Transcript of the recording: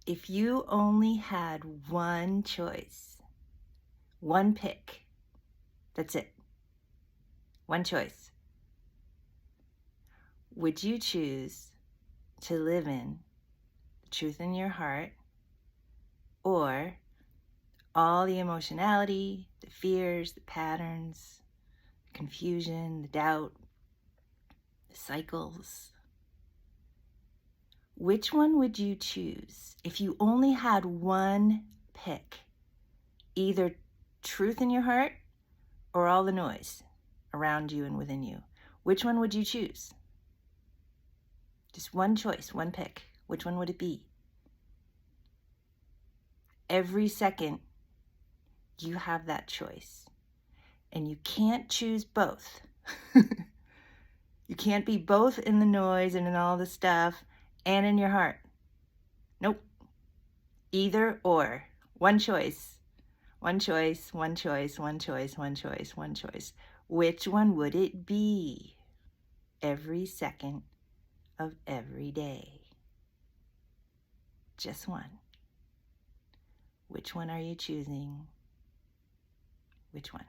If you only had one choice, one pick, that's it, one choice, would you choose to live in the truth in your heart, or all the emotionality, the fears, the patterns, the confusion, the doubt, the cycles? Which one would you choose if you only had one pick? Either truth in your heart or all the noise around you and within you. Which one would you choose? Just one choice, one pick. Which one would it be? Every second, you have that choice. And you can't choose both. You can't be both in the noise and in all the stuff and in your heart. Nope. Either or. One choice. One choice, one choice, one choice, one choice, one choice. Which one would it be? Every second of every day. Just one. Which one are you choosing? Which one?